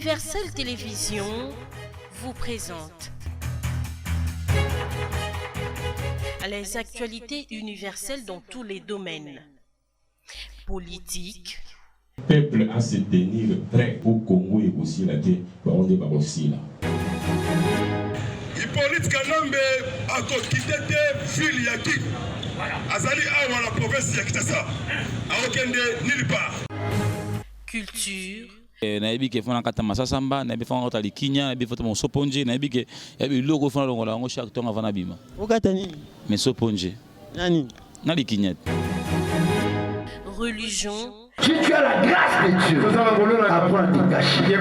Universel Télévision vous présente les actualités universelles dans tous les domaines. Politique. Le peuple à se tenir prêt au Congo et aussi la terre, on est aussi là. Hippolyte Kanambe a quitté ville Yaki. Azali a la province de Kinshasa. A aucun nulle part. Culture. Naibi ke fona kata masasamba naibi fona kata likinya naibi fona soponje naibi ke yabi logo fona longola ngo chaque temps avant abima okata nini mais soponje nani na likinya Religion. Si tu as la grâce de Dieu, apprends à te cacher.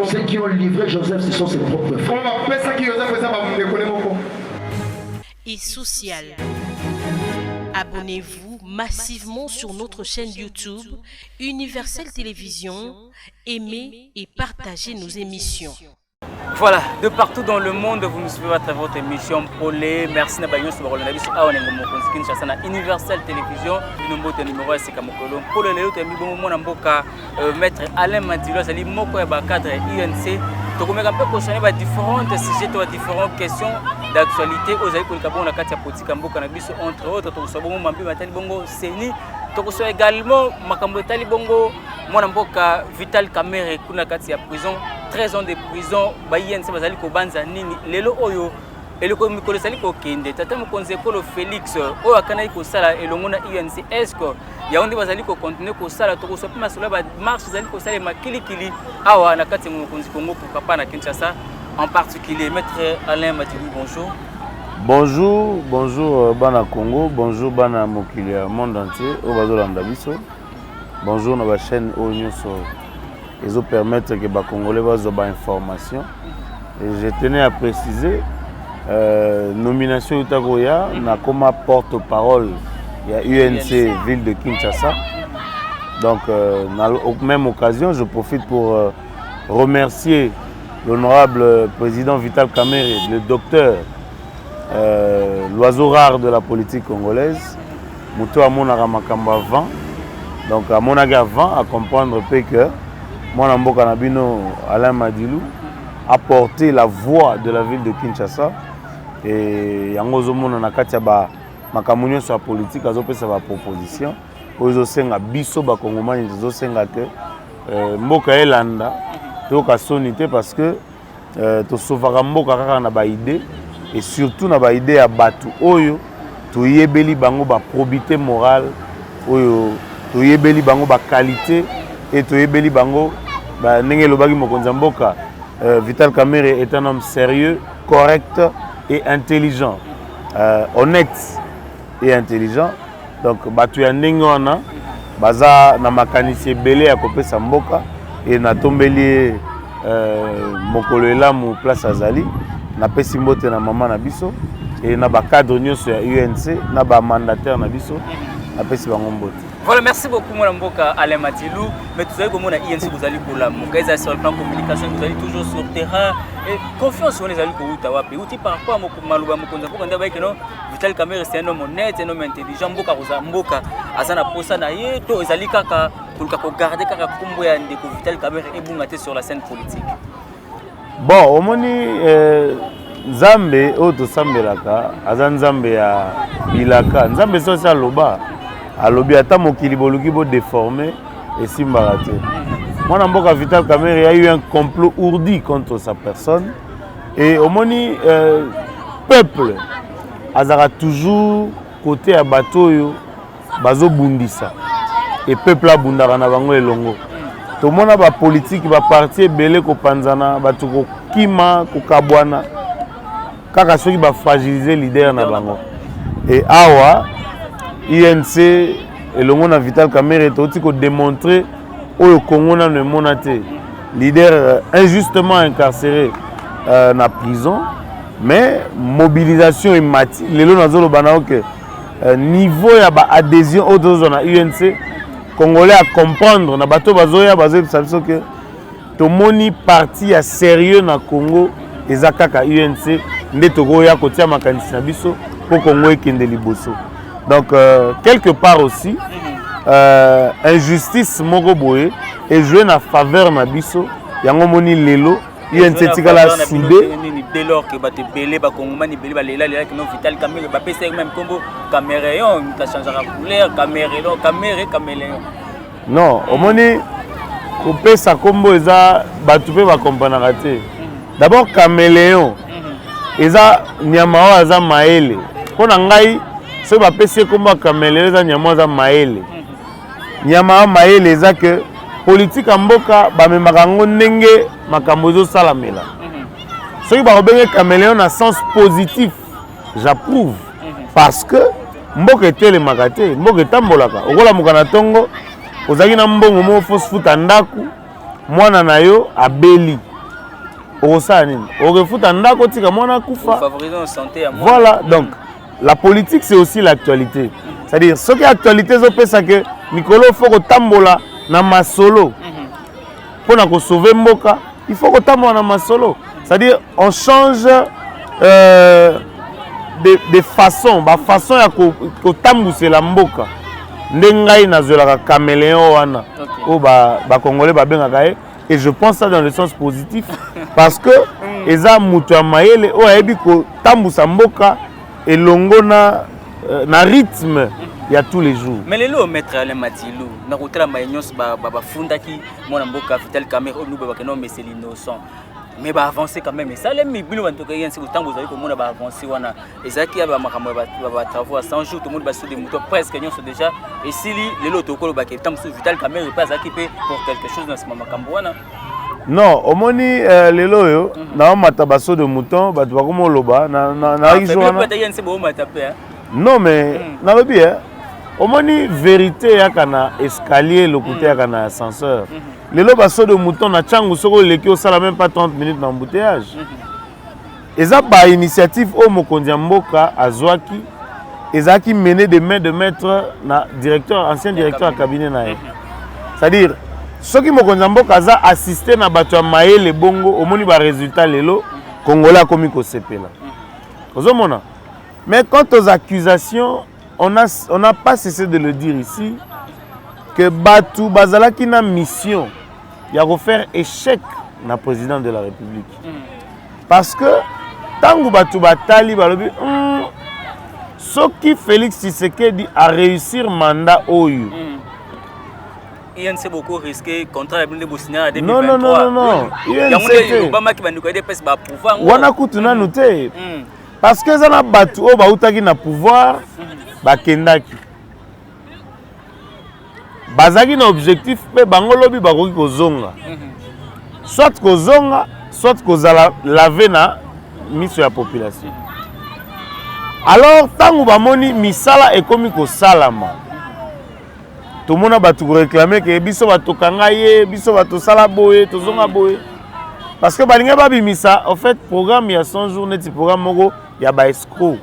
Ceux qui ont livré Joseph, ce sont ses propres frères. Et social. Abonnez-vous massivement sur notre chaîne YouTube Universel Télévision, aimez et partagez nos émissions. Voilà, de partout dans le monde, vous nous suivez à travers votre émission Polé. Merci Nabayon sur le Nabi sur Aonengo Mokonski Chassana Universel Télévision. Nous avons un numéro à Sekamokolo. Pour le Léo, nous avons un mboka maître Alain Madilo, c'est moko ya cadre INC. Donc on a un peu questionné différents sujets, différentes questions d'actualité. Aux aïeux pour le Gabon, on a quatre politiques mboka na biso entre autres. Donc ça bon mambi matali bongo seni. Donc ça également makambo tali bongo mwana mboka Vital Kamerhe kuna kati ya prison. 13 ans de prison, Bayen Sebazali Kobanza Nini, Lelo Oyo, et le Komikolo Sali Kokende, Tata Mokonzekolo Félix, Oyo Akanaï Kosala, et l'Ongona INC, est-ce que Yaoundé Bazali Kontine Kosala, Toko Sopima Sola, Marche Zali Kosala, Makili Kili, Awa, Nakati Mokonzi Kongo, Papa na Kinshasa, en particulier, Maître Alain Matilou, bonjour. Bonjour, bonjour Bana Congo, bonjour Bana Mokilia, monde entier, Obazo Landabiso, bonjour dans la chaîne Oignon sur. Ils permettent que les Congolais aient des informations. Et je tenais à préciser, nomination Utagoya, comme porte-parole, il y a UNC ville de Kinshasa. Donc, à la même occasion, je profite pour remercier l'honorable président Vital Kamerhe, le docteur, l'oiseau rare de la politique congolaise, Mouto Amonara Makamba 20. Donc, à mon avis, avant, à comprendre que Mon mboka nabino Alain Madilou a porté la voix de la ville de Kinshasa et yango zomona na kati ya ba makamunyo sur la politique azopesa ba proposition ozo senga biso ba kongomani zo senga que mboka elanda to ka sonité parce que to sauvera mboka kaka na ba idée et surtout na ba idée ya batu oyo to yebeli bango ba probité morale oyo to yebeli bango ba qualité et to yebeli bango Nenge Lobagi Mokonzamboka, Vital Kamerhe est un homme sérieux, correct et intelligent. Honnête et intelligent. Donc, tu as Nengwana, Baza na makanisi belé à Kopé Samboka et na tombeli Mokolo Elamu place Azali, na Pesimbote na maman na biso et na ba cadre nyonso ya UNC, na ba mandataire na biso, na Pesi Bangombote. Voilà, merci beaucoup, mon Mboka Alain Matilou. Mais tout ça, comme on a INC, vous allez pour la Moukaïza sur le plan communication, vous allez toujours sur le terrain. Et confiance sur les alliés pour Outawa. Et aussi par rapport à Malouba Mokonza, pour qu'on dise que non, Vital Kamerhe c'est un homme honnête, un homme intelligent. Mboka Azana Posa Naye, tous les alliés Kaka, pour garder Kaka Kumboya Ndeko Vital Kamerhe et Boungate sur la scène politique. Bon, au moni Nzambe, Oto Sambelaka, Azan Nzambe ya Bilaka, Nzambe c'est Loba. Alobi ata mokili boluki bo déformé et simbarate. Mon mboka Vital Kamerhe a eu un complot ourdi contre sa personne et au moni peuple azara toujours côté à bateau yo bazo bundisa et peuple a bundara na bango elongo. To mona ba politique ba parti belé ko panzana batu ko kima ko kabwana kaka soki ba fragiliser leader na bango. Et awa INC et le monde Vital Kamerhe est aussi démontré au Congo na ne monate leader injustement incarcéré na prison mais mobilisation et mati lelo nazolo banao que niveau ya ba adhésion aux deux zones UNC congolais à comprendre na bato bazoya bazo que to moni parti à sérieux na Congo ezakaka UNC ndetoko ya kotia makanisi na biso pour Congo ekende liboso. Donc, quelque part aussi, injustice Mogoboé est joué en faveur de Nabiso yango moni lelo INC tikala soudé dès lors que te belé ba kongomani belé ba lela que non Vital Kamerhe ba pesa même combo caméléon ta changer la couleur caméléon non omoni ko pesa combo eza batu pe ba comprendre te d'abord caméléon eza nyama wa za maele pona ngai so ba pesa combo caméléon eza nyama wa za maele nyama wa maele eza que politique en mboka ba memaka ngo ndenge makambo zo salamela ceux qui ont caméléon dans sens positif, j'approuve. Parce que mboka etele makate, mboka etambolaka. Okola mokana tongo, ozaki na mbongo mo fos futa ndaku, mwana na yo abeli. Okosa nini? Okofuta ndaku tika mwana kufa. Favoriser la santé à moi. Voilà, donc la politique c'est aussi l'actualité. C'est-à-dire ce qui est actualité zo pesa que Mikolo faut ko tambola na masolo. Pour na ko sauver mboka, il faut ko tambola na masolo. C'est-à-dire, on change de façon. La façon ya ko tambuse la mboka. Ndengai na zola caméléon wana. O ba congolais ba bengaka e. Et je pense ça dans le sens positif parce que eza mutu amayele o ayebi ko tambusa mboka elongo na rythme il y a tous les jours. Mais les lots maître Alain Matilou, na kotela maynyos ba funda ki mona mboka Vital Kamerhe o nuba ba kenon mais c'est l'innocent. Mais va avancer quand même et ça les mibilo bantu ka yensi kutango za ko mona ba avancer wana ezaki ya ba makambo ba travaux à 100 jours tout le monde ba sous des moutons presque nyonso déjà et si les lots ko ba ke tam sous Vital Kamerhe pas équipé pour quelque chose dans ce makambo wana. Non, omoni lelo yo na mata baso de mouton ba tu ba komo loba na journée peut yensi bo mata pe. Non mais na lobi omoni vérité ya kana escalier le côté ya kana ascenseur. Les lobasso de mouton na tchangu soko leki au sala même pas 30 minutes d'embouteillage. Et ça par initiative au Mokonzi Mboka azwaki ezaki mené de main de maître na directeur ancien directeur à cabinet na. C'est-à-dire ceux qui Mokonzi Mboka za assisté na bato maele bongo omoni ba résultat lelo congolais komi ko sepela. Ozomona. Mais quant aux accusations, on n'a pas cessé de le dire ici que Batou Bazalaki na mission il y a refaire échec na président de la République. Parce que tangu Batou Batali balobi ce qui Félix Tshisekedi a réussir mandat oyo. Il s'est beaucoup risqué contre la Blinde Bosnia en 2023. Non. Il y a Obama qui va nous aider à pouvoir. Wana kutuna noté. Parce que ça na Batou o bautaki na pouvoir bakendaki. Bazaki na objectif pe bango lobi bakoki kozonga. Soit kozonga, soit kozala laver na miso ya population. Alors tangu bamoni misala ekomi ko salama. Tout le monde a réclamé que biso batokanga ye, biso batosala boye, tozonga boye. Parce que balinga babimisa en fait programme il y a 100 jours neti programme moko ya ba escroc.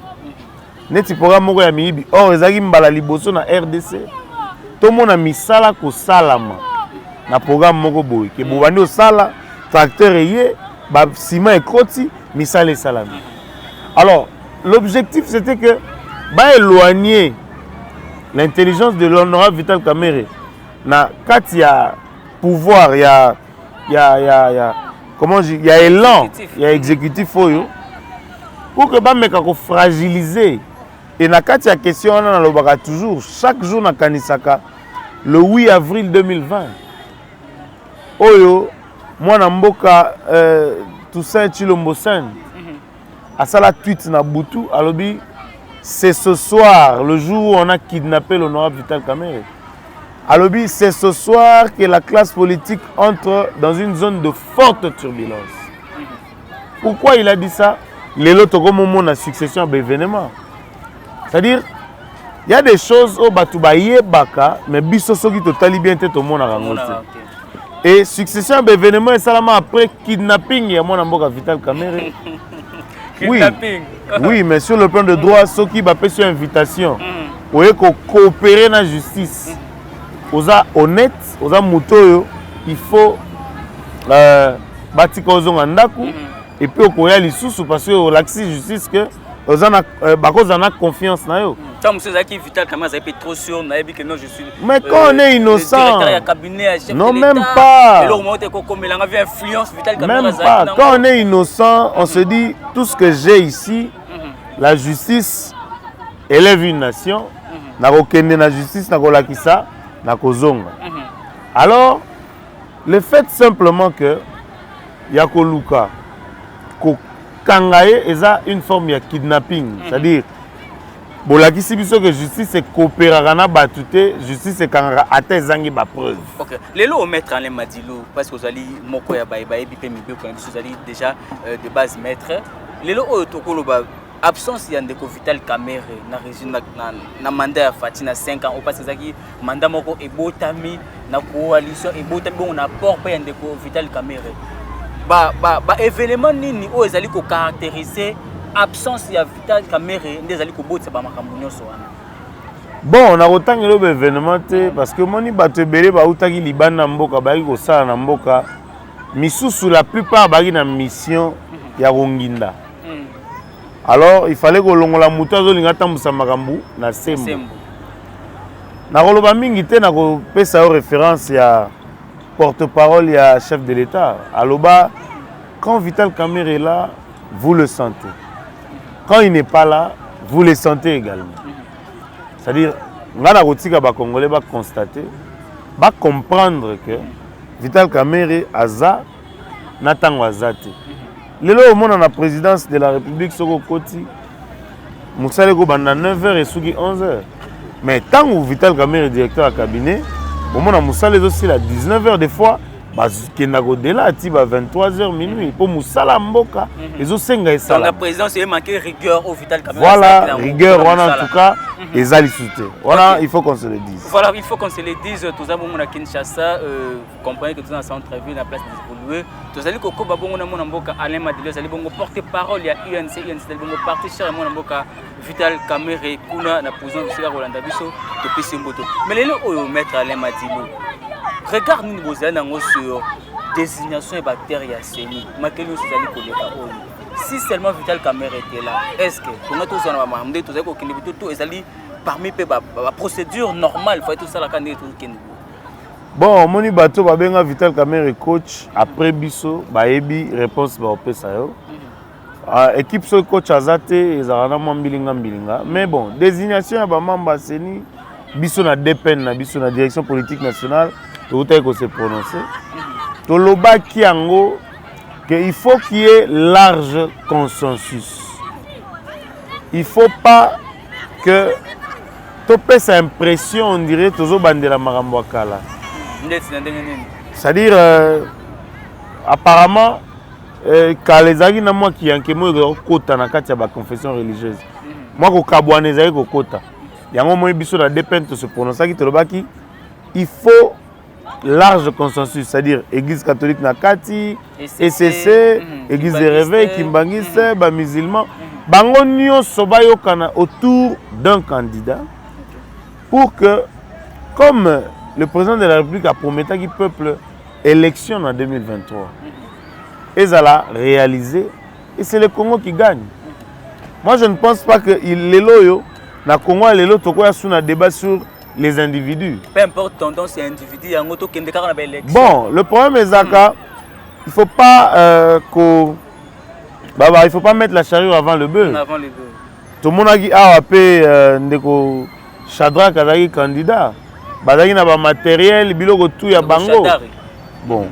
Neti programme moko ya miyibi. Or ezaki mbala liboso na RDC. Tout le monde a mis ça là ko salama na programme moko boy ke bobandi o sala tracteur yé ba ciment et kroti misale salami. Alors l'objectif c'était que ba éloigner l'intelligence de l'honorable Vital Kamerhe na kati ya pouvoir ya comment il y a élan il y a exécutif oyo pour que ba meka ko fragiliser. Et na kati ya question on a lobaka toujours chaque jour na kanisaka le 8 avril 2020 oyo mwana mboka Toussaint Tshilombo Sène a sala tweet na butu alobi c'est ce soir le jour où on a kidnappé l'honorable Vital Kamerhe alobi c'est ce soir que la classe politique entre dans une zone de forte turbulence. Pourquoi il a dit ça? Les lots comme na succession d'événements. C'est-à-dire, il y a des choses au Batoubaye Baka, mais biso soki totali bien tête au monde à Rangote. Et succession d'événements et seulement après kidnapping, il y a mon amboka Vital Kamerhe. Kidnapping. Oui, mais sur le plan de droit, ceux qui va sur invitation, vous voyez qu'on coopérer dans la justice. Vous êtes honnête, vous êtes moutoyo, il faut bâtir aux et puis au Koya l'issous parce que l'accès justice que bakoza na confiance na yo. Tant monsieur Zaki Vital Kamerhe est trop sûr, n'a dit que non je suis. Mais quand on est innocent, non même pas. Même pas. Quand on est innocent, on se dit tout ce que j'ai ici, la justice élève une nation. Nako kende na justice, nako lakisa, nako zonga. Alors, le fait simplement que Yako Luka Kangaye est une forme de kidnapping, c'est-à-dire bolakisi biso que justice est coopérana batute, justice est kangara ate zangi ba preuve. OK. Lelo au maître Alain Madilo parce que vous allez moko ya baïba et puis mibe ko vous allez déjà de base maître. Lelo o tokolo ba absence ya ndeko Vital Kamerhe na régime na mandat ya Fatina 5 ans au parce que mandat moko ebotami na coalition ebotami bon na port pa ya ndeko Vital Kamerhe. Ba événement nini o ezali ko caractériser absence ya Vital Kamerhe ndezali ko botsa ba makambo nyonso wana. Bon, on a autant de événement parce que moni bato belé ba utaki libana mboka ba ko sala na mboka misusu la plupart ba na mission ya Ronginda. Alors il fallait que longola muto azolinga tambusa makambu na sembo. Na koloba mingi te na ko pesa référence ya porte-parole ya chef de l'État. Aloba quand Vital Kamerhe est là, vous le sentez. Quand il n'est pas là, vous le sentez également. C'est-à-dire, ngana kotika ba Congolais ba constater, ba comprendre que Vital Kamerhe aza na tango azate. Lelo au monde na présidence de la République soko koti musale ko banda 9h et suki 11h. Mais tant que Vital Kamerhe directeur à cabinet, au monde na musale aussi la 19h des fois kenda kodela ati ba 23h minuit pour musala mboka ezo senga esala. Donc la présidence est manqué rigueur au Vital Kamerhe. Voilà, rigueur wana en tout cas ezali soute. Voilà, il faut qu'on se le dise. Voilà, il faut qu'on se le dise. Tous avons à Kinshasa, comprenez que tous en centre-ville la place d'évoluer. Tous allez koko babongo na mona mboka Alain Madilo, allez bongo porte-parole il y a UNC allez bongo parti cher mona mboka Vital Kamerhe kuna na position de Rolanda Biso depuis Simboto. Mais les oyo maître Alain Madilo. Regarde nous vous allez sur désignation et bactéries à Séni. Makelo Suzali Koleka Oyo. Si seulement Vital Kamerhe était là, est-ce que pour nous tous on va m'amener tous tout ezali parmi la procédure normale, il faut tout ça la candidature tout bon, moni bato ba benga Vital Kamerhe coach après biso ba ebi réponse ba opesa yo. Équipe so coach azate ezarana mbilinga mais bon, désignation ya ba mamba Séni biso na DPN na biso na direction politique nationale tout est qu'on se prononcer. Toloba kiango que il faut qu'il y ait large consensus. Il ne faut pas que tu aies cette impression, on dirait, que tu es la Marambouakala. C'est-à-dire, apparemment, quand les amis qui ont kota na kati ya confession religieuse, moi, je suis kota. Il y a un moment où la dépend de se prononcer, il faut large consensus, c'est-à-dire Église catholique Nakati, ECC, Église de réveil, Kimbangiste, musulmans, bango nyonso bayokana autour d'un candidat pour que, comme le président de la République a promis qu'il peuple élection en 2023, ils allaient réaliser et c'est le Congo qui gagne. Moi je ne pense pas que les loyaux, na Congo les loyaux tokoya sous un débat sur les individus. Peu importe tendance et individu, il y a un auto qui est dans l'élection. Bon, le problème est Zaka, il ne faut pas il faut pas mettre la charrue avant le bœuf. Avant le bœuf. Tout le monde a dit ndeko Shadrach Kazaki candidat. Bazaki na ba matériel biloko tout ya bango. Bon.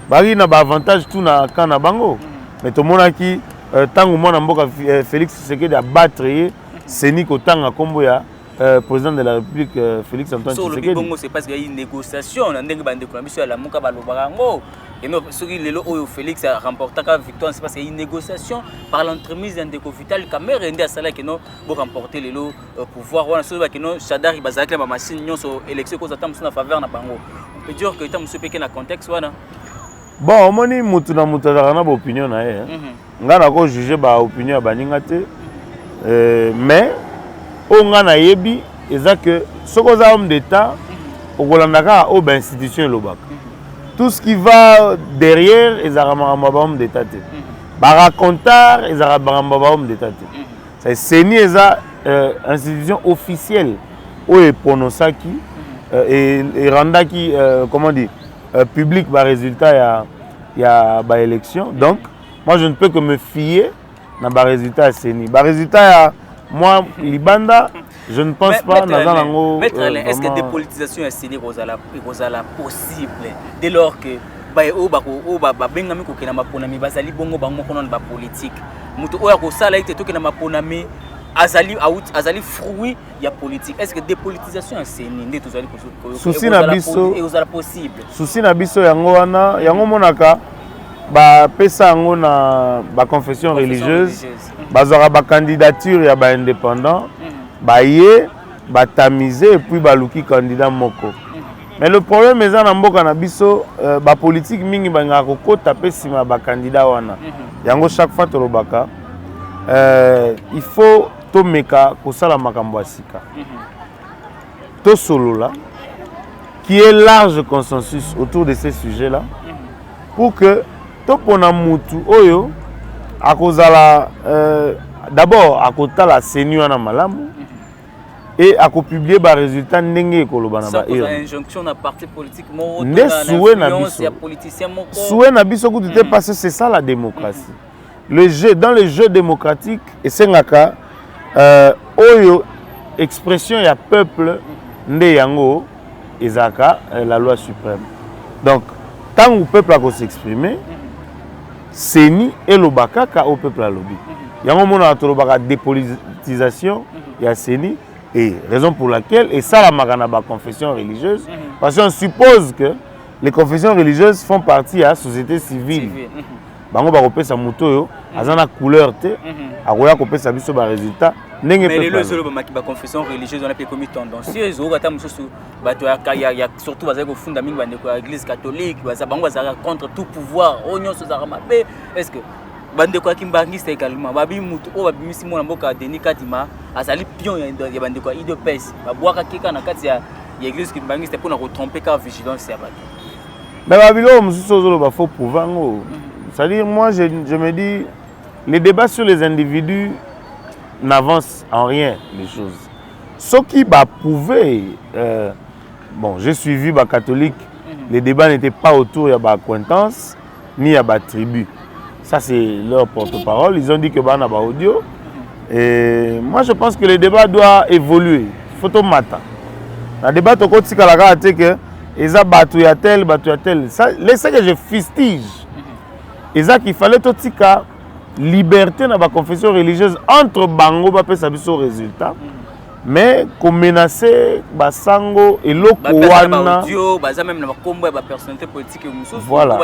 Bari na ba avantage tout na kana bango. Mais tout le monde a dit tango mona mboka Félix Tshisekedi a battre Séni ko tanga kombo ya président de la République Félix Antoine Tshisekedi. Sur le c'est parce qu'il y a une négociation on ndenge bande ko biso la muka balobango. Et non, ce qui est Félix a remporté la victoire, c'est parce qu'il y a une négociation par l'entremise d'un Vital Kamerhe et d'un salaire qui n'a pas remporté le pouvoir. On a soulevé que Chadar il bazak la machine sur l'élection qu'on attend sur faveur na bango. On peut dire que tant monsieur pékin na contexte voilà. Bon, moni mutu na na opinion na ye. Ngana ko juger ba opinion ba ningate. Mais on a yebi exact que ce qu'on a homme d'état au Golandaka au institution lobak. Tout ce qui va derrière, ils ont un d'État. Baracontar, ils ont un d'État. C'est CENI est une institution officielle où est prononcé qui et renda qui comment dire public par résultat il y a élection. Donc moi je ne peux que me fier dans le résultat à CENI. Le résultat moi Libanda je ne pense pas dans est-ce que dépolitisation à CENI est possible dès lors que bengami kokena maponami bazali bongo bango kono ba politique mutu oya ko sala ite toke na maponami azali fruit ya politique. Est-ce que dépolitisation à CENI ndé tozali ko souci na biso possible souci na biso yango wana yango monaka ba pesa yango na ba confession religieuse bazara ba candidature ya ba indépendant ba yé ba tamiser et puis ba luki candidat moko. Mais le problème est dans mboka na biso ba politique mingi banga ko kota pe sima ba candidat wana. Yango chaque fois to lobaka il faut to meka ko sala makambo asika. To solola qui est large consensus autour de ces sujets-là pour que to pona mutu oyo akozala d'abord akota la CENI wana malamu. Et à publier les résultats ndenge koloba na ba injonction na parti politique mo souhait na biso ko tout passé, c'est ça la démocratie. Le jeu dans le jeu démocratique et c'est ngaka oyo expression ya peuple nde yango ezaka la loi suprême. Donc tant que le peuple a s'exprimer CENI et lobaka ka au peuple a lobby. Yango mona to lobaka dépolitisation ya CENI. Et raison pour laquelle, et ça la maganaba confession religieuse, parce qu'on suppose que les confessions religieuses font partie de la société civile. Bango ba kopesa moto yo, azana couleur te, akoya kopesa biso ba résultat. Mais les leçons ba confession religieuse on a fait comme tendancieuse, o kata mususu bato ya surtout bazali ko funda mingi bande ko église catholique, bango bazali contre tout pouvoir, onyo so za mabe. Est-ce que bande kwa kimbangiste également babi mutu o babimisi mona mboka Denis Kadima azali pion ya bande kwa IDPS babwaka kika na kati ya église kimbangiste pour na ko tromper ka vigilance ya bato. Mais babilo mususu ozolo ba faux pouvango. C'est-à-dire moi je me dis les débats sur les individus n'avancent en rien les choses. Ce qui va prouver bon, j'ai suivi ba catholique, les débats n'étaient pas autour ya ba acquaintance ni ya ba tribu. Ça, c'est leur porte-parole. Ils ont dit que bah, on a audio. Et moi, je pense que le débat doit évoluer. Photo matin. Le débat, au côté de que ils ont battu à tel. Ça, c'est que je fustige. Et ça, qu'il fallait tout ça, liberté dans la confession religieuse entre Bango et Sabiso résultat. Mais qu'on menaçait Basango et Lokowana. Voilà.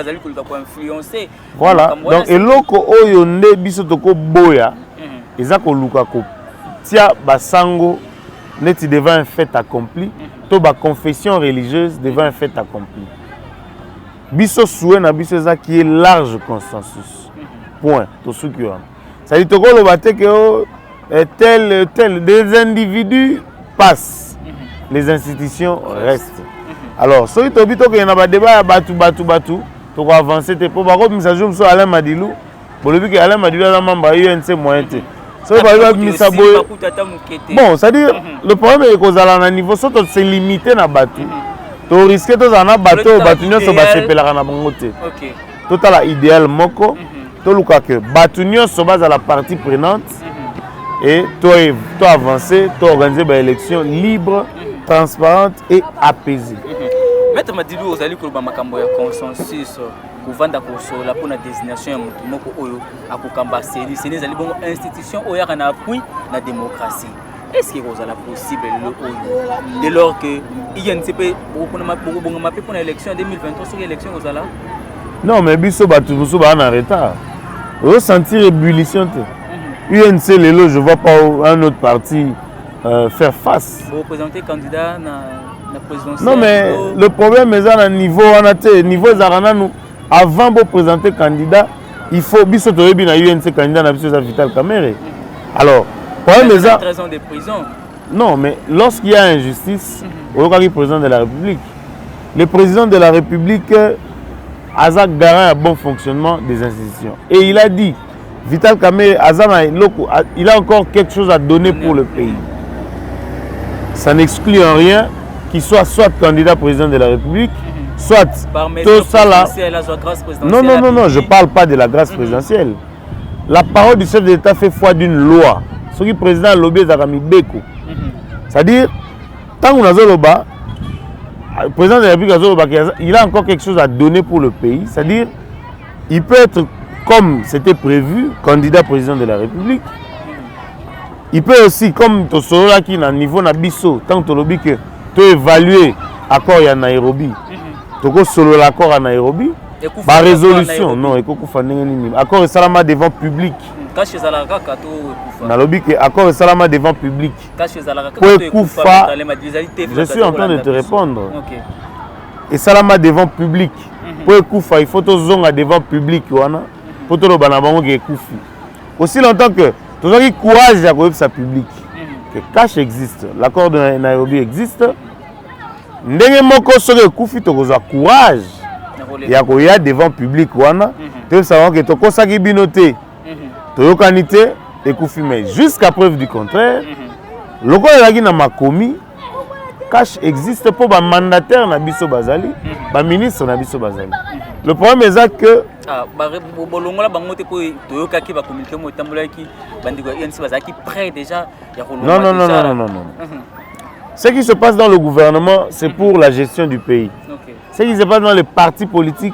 Voilà. Donc, et Loko Oyonde Bisotoko Boya, et ça qu'on luka ko tia Basango net devant un fait accompli, to ba confession religieuse devant un fait accompli. Biso souhait na biso ça qui est large consensus. Point. To soukiwa. Ça dit toko lo bate que tel des individus passent, les institutions restent. Alors, si tu as dit qu'il y a un débat, tu vas avancer. Tu peux avoir un message sur Alain Madilou. Pour le but que Alain Madilou a un membre de l'UNC moyen. Bon, c'est-à-dire, le problème est que à un niveau, c'est limité à battu. Tu risques de faire un bateau, tu vas se faire un bangote. Total idéal, moko. Tu vas que battu, tu vas à la partie prenante. Et tu avancer, tu organiser une élection libre, transparente et apaisée. Maître Madilou, vous allez makambo ya consensus pour vendre la pour la désignation de moko oyo akokamba CENI. CENI ezali bongo institution oyo kana appui la démocratie. Est-ce que vous allez possible dès lors que INCP pour l'élection 2023 sur l'élection vous allez? Non, mais biso batu muso ba en retard. Vous sentir ébullition. UNC Lelo, je ne vois pas un autre parti faire face. Vous représentez candidat à la présidentielle? Non, mais le problème est à niveau avant de présenter candidat, il faut que UNC candidat à Vital Kamere. Alors, le problème est 13 ans de prison. Non, mais lorsqu'il y a injustice, au président de la République, le président de la République a garant un bon fonctionnement des institutions. Et il a dit Vital Kamerhe il a encore quelque chose à donner pour le pays. Ça n'exclut en rien qu'il soit candidat président de la République, soit tout ça là. Non, je ne parle pas de la grâce présidentielle. La parole du chef de l'État fait foi d'une loi. Ce qui est président a lobby Beko. C'est-à-dire, tant qu'on a Zoloba, le président de la République il a encore quelque chose à donner pour le pays. C'est-à-dire, il peut être, comme c'était prévu, candidat président de la République. Il peut aussi, comme Tosorola qui est à niveau Nabiso, tant que tu peux évaluer l'accord à Nairobi, tu peux solo l'accord à Nairobi, par résolution, non, il faut que accord salama devant public. Accord salama devant public. Je suis en train de te répondre. Et salama devant public. Il faut que zonga devant public. Aussi longtemps que tu as le courage de sa public. Que cash existe, l'accord de Nairobi existe. Ndenge moko soki ekufi tokozwa courage ya koya devant public wana te savoir que tokosaki bino te toyokani te ekufi, mais jusqu'à preuve du contraire lokola ezalaki na makomi cash existe pour ba mandataire na biso bazali ba ministre na biso bazali. Le problème est que bolongola bango te po toyokaki ba communiquer mo tambolaki bandiko INC bazaki prêt déjà ya kolongola. Non. Ce qui se passe dans le gouvernement, c'est pour la gestion du pays. Ce qui se passe dans les partis politiques,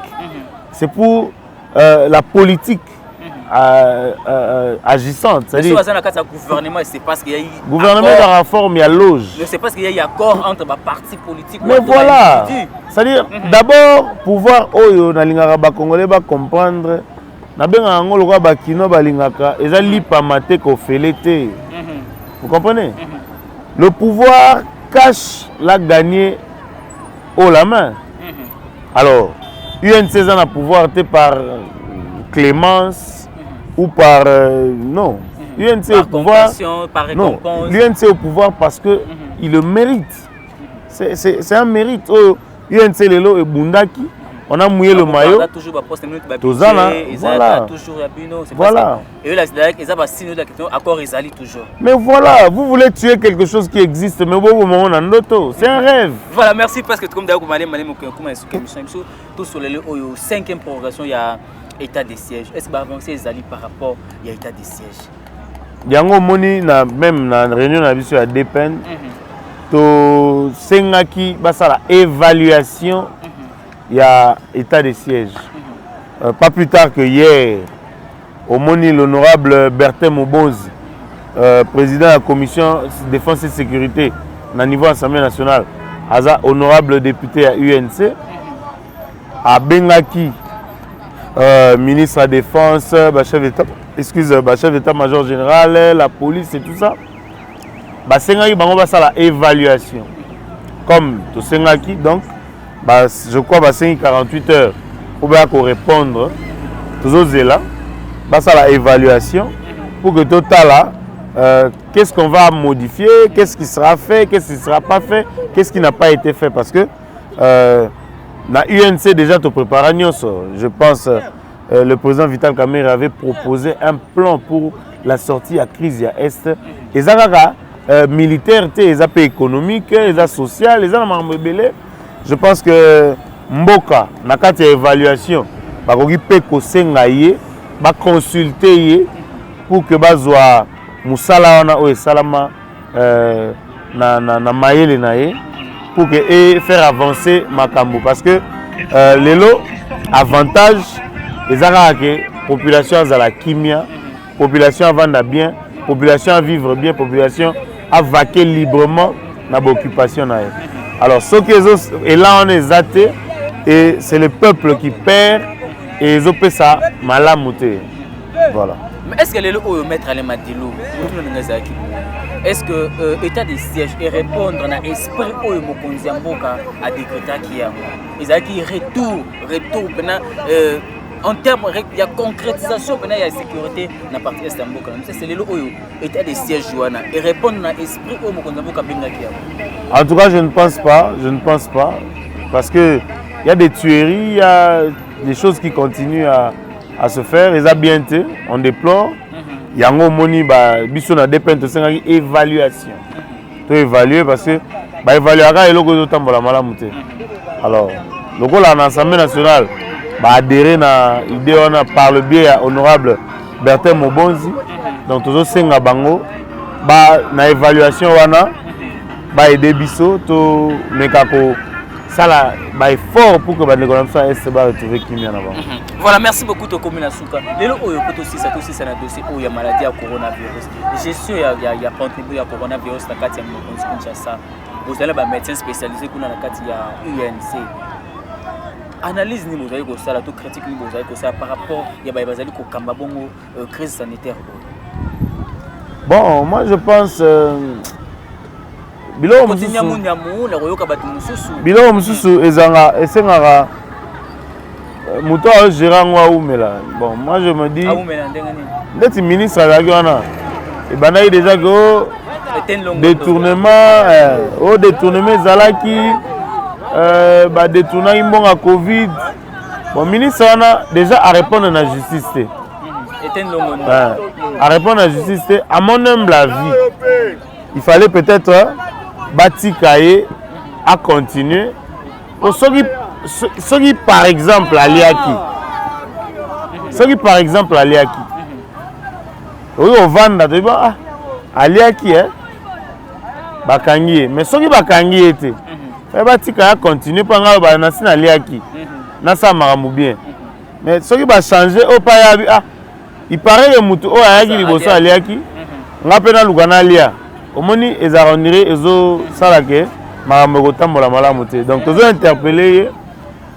c'est pour la politique agissante. C'est-à-dire, le gouvernement, c'est parce qu'il y a eu gouvernement de la réforme, il y a loge. C'est parce qu'il y a eu accord entre les partis politiques. Mais voilà. C'est-à-dire, d'abord, pouvoir, Congolais va comprendre, vous comprenez? Le pouvoir cache la gagner haut la main. Alors, UNC a un pouvoir par clémence ou par non. UNC au pouvoir par non. L'UNC au pouvoir parce que il le mérite. C'est un mérite. UNC Lelo et Bundaki, on a mouillé le maillot. Voilà. Et là, accord toujours. Mais voilà, vous voulez tuer quelque chose qui existe, mais vous, c'est un rêve. Voilà, merci parce que comme d'habitude, tout sur les 5e prorogation, il y a état de siège. Est-ce que vous avancez par rapport à l'état de siège? Il y a même dans la réunion à DPN, to sengaki basala évaluation. Il y a état de siège. Pas plus tard que hier, au Moni, l'honorable Bertin Mobozi, président de la commission de défense et sécurité au niveau de l'Assemblée nationale, honorable député à UNC, à Bengaki, ministre de la Défense, chef d'état-major général, la police et tout ça, Sengaki bango basala évaluation. Comme tout Sengaki, donc, je crois que 48 heures pour répondre aux autres là, c'est la évaluation pour que total qu'est-ce qu'on va modifier, qu'est-ce qui sera fait, qu'est-ce qui ne sera pas fait, qu'est-ce qui n'a pas été fait, parce que na UNC déjà te préparer. Je pense le président Vital Kamerhe avait proposé un plan pour la sortie à crise à Est et ça militaire, les appels économiques, les appels sociaux, les appels. Je pense que Mboka, na kati ya évaluation, bakoki pe kosenga ye, ba consulter pour que bazwa musala wana o esalama na mayele na ye pour que faire avancer makambo parce que lelo avantage ezaka ke population za la kimia, population à vendre bien, population à vivre bien, population à vaquer librement na occupation na ye. Alors, ce qui est là, on est athée et c'est le peuple qui perd et ils ont fait ça mal à monter. Voilà. Mais est-ce que les lots mettre à l'émadilo, est-ce que l'état de siège et répondre à l'esprit où Mokonzi Mboka a décrété qu'il y a retour en termes il y a concrétisation il y a sécurité dans la partie est Mboka. C'est les lots état de siège et répondre à l'esprit où Mokonzi Mboka benga qu'il y a. En tout cas, je ne pense pas, parce que il y a des tueries, il y a des choses qui continuent à se faire. Ils ont bien été, on déplore. Yango moni ba biso na dépend to senga évaluation. To évaluer parce que ba évaluer ka eloko to tambola malamu te. Alors, lokola la l'Assemblée nationale ba adhérer na idée on a par le biais honorable Bertin Mobonzi. Donc toujours senga bango ba na évaluation wana ba aider biso to mekako sala ba effort pour que ba l'économie est ba retrouver kimia na bango. Voilà, merci beaucoup to komina suka. Lelo oyo poto sisa na dossier oyo ya maladie ya coronavirus. Gestion ya pandémie ya coronavirus na kati ya Mokonzi Kinshasa. Vous allez ba médecin spécialisé kuna na kati ya UNC. Analyse ni mozali ko sala to critique ni mozali ko sala par rapport ya ba bazali ko kamba bongo crise sanitaire. Bon, moi je pense Bilo mususu ezanga esengaka muto a gérant ngwa umela. Bon, moi je me dis ndeti ministre azaki wana ebandaki déjà que détournement ezalaki ba détournaki mbongo Covid. Bon, ministre wana déjà à répondre na justice te. À répondre à la justice, à mon humble avis, il fallait peut-être Batikaye à continuer. Pour ceux qui par exemple à Liaki, oui, au Vanda, tu vois, à Liaki, Bakangi, mais ceux qui Bakangi étaient, Batikaye à continuer pendant que Nassi à Liaki, Nassa Maramou bien. Mais ceux qui va changer, au Payabi, il paraît que mutu o ayaki liboso aliaki ngapena lugana lia omoni ezarondire ezo salake makambo kotambola malamu te donc tozo interpeller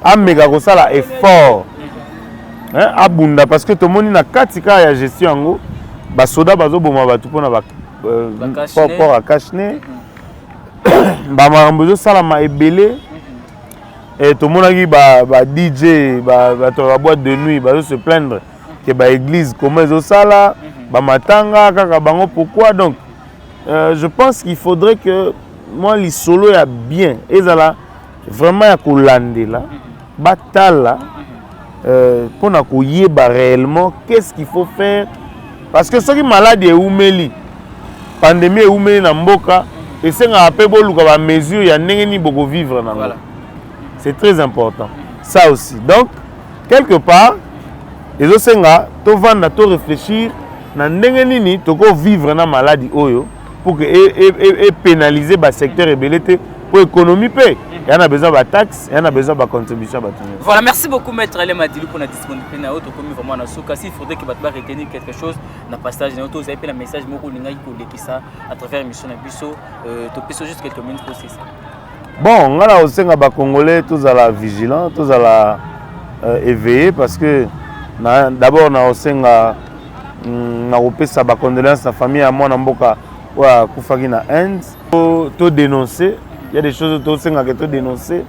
ameka ko sala effort abunda parce que tomoni na katika ya gestion yango ba soda bazo boma batu pona ba port à Kachne ba makambo zo sala ma ebele et tomonaki ba DJ ba boîte de nuit bazo se plaindre que ba église comment ils ont ça là ba matanga kaka bango pourquoi donc je pense qu'il faudrait que moi les solo ya bien ezala vraiment ya kolande là batala pour na koyeba réellement qu'est-ce qu'il faut faire parce que ce qui malade est oumeli pandémie est oumeli na mboka et c'est un peu boluka ba mesure ya ndenge ni boko vivre na voilà. C'est très important ça aussi donc quelque part les osenga to vanda to réfléchir na ndenge nini to ko vivre na maladie oyo pour que et pénaliser ba secteur ébélité pour économie paix il y en a besoin de taxes il y en a besoin de contribution. Voilà, merci beaucoup maître Ale Madilu pour la disponibilité na auto comme vraiment na souka s'il faudrait que batba retenir quelque chose na passage na auto vous avez fait le message moko linga ko lekisa à travers émission na biso to peso juste quelques minutes pour ça. Bon, ngala osenga ba congolais tous à la vigilant tous à la éveillé parce que d'abord na osenga na kopesa ba condoléances na famille à mwana mboka wa kufaki na Inde to dénoncer il y a des choses to osenga que to dénoncer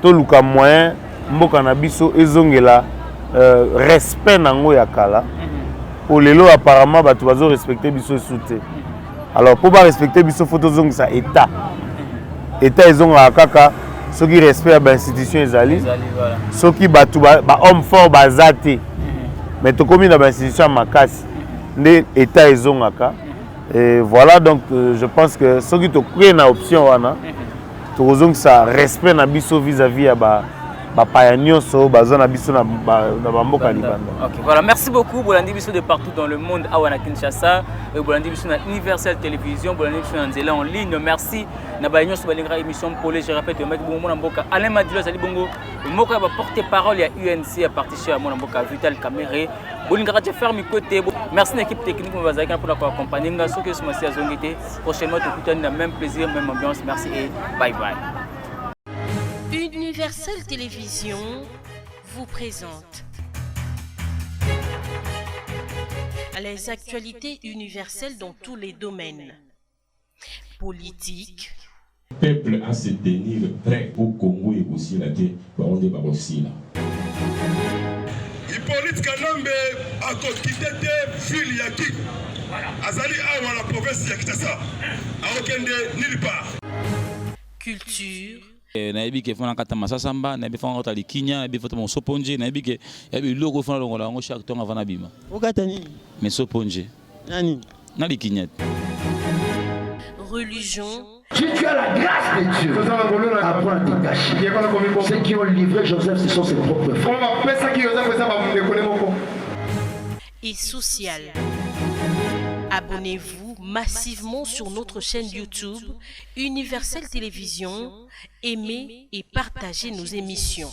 to luka moyen mboka na biso ezongela respect nango ya kala pour lelo apparemment batu bazo respecter biso soute alors pour ba respecter biso faut to zongisa état ezonga kaka ceux qui respectent ba institution ezali ceux qui batu ba homme fort bazate mais to komi na ba institution makasi nde état ezongaka et voilà donc je pense que ceux qui to créer na option wana to zong ça respect na biso vis-à-vis ya ba payanyoso bazana biso na mboka libanda. OK, voilà, merci beaucoup Bolandi biso de partout dans le monde à Kinshasa, Bolandi biso na Universel Télévision, Bolandi biso na Nzela en ligne. Merci na ba nyonso balingra émission Polé, je répète mec bongo na mboka Alain Madilu sali bongo mboka ba porte-parole ya UNC à partir à mboka Vital Caméré. Bolingra je ferme côté. Merci l'équipe technique pour la accompagner nga soki somasi azongité. Prochainement tout le temps même plaisir, même ambiance. Merci et bye bye. Universel Télévision vous présente les actualités universelles dans tous les domaines. Politique. Le peuple à se tenir prêt au Congo et aussi la terre, on est aussi là. Hippolyte Kanambe a quitté ville Yaki. Azali awa la province ya Kitasa. A aucun nulle part. Culture. nayebi ke fona kata masasamba nayebi fona kota likinya nayebi fota mosoponje nayebi ke yabi loko fona longola yango chaque temps avant bima okata nini mesoponje nani na likinya religion. Si tu as la grâce de Dieu, apprends à te cacher. Ceux qui ont livré Joseph, ce sont ses propres frères. Et social. Abonnez-vous massivement sur notre chaîne YouTube Universel Télévision. Aimez et partagez nos émissions.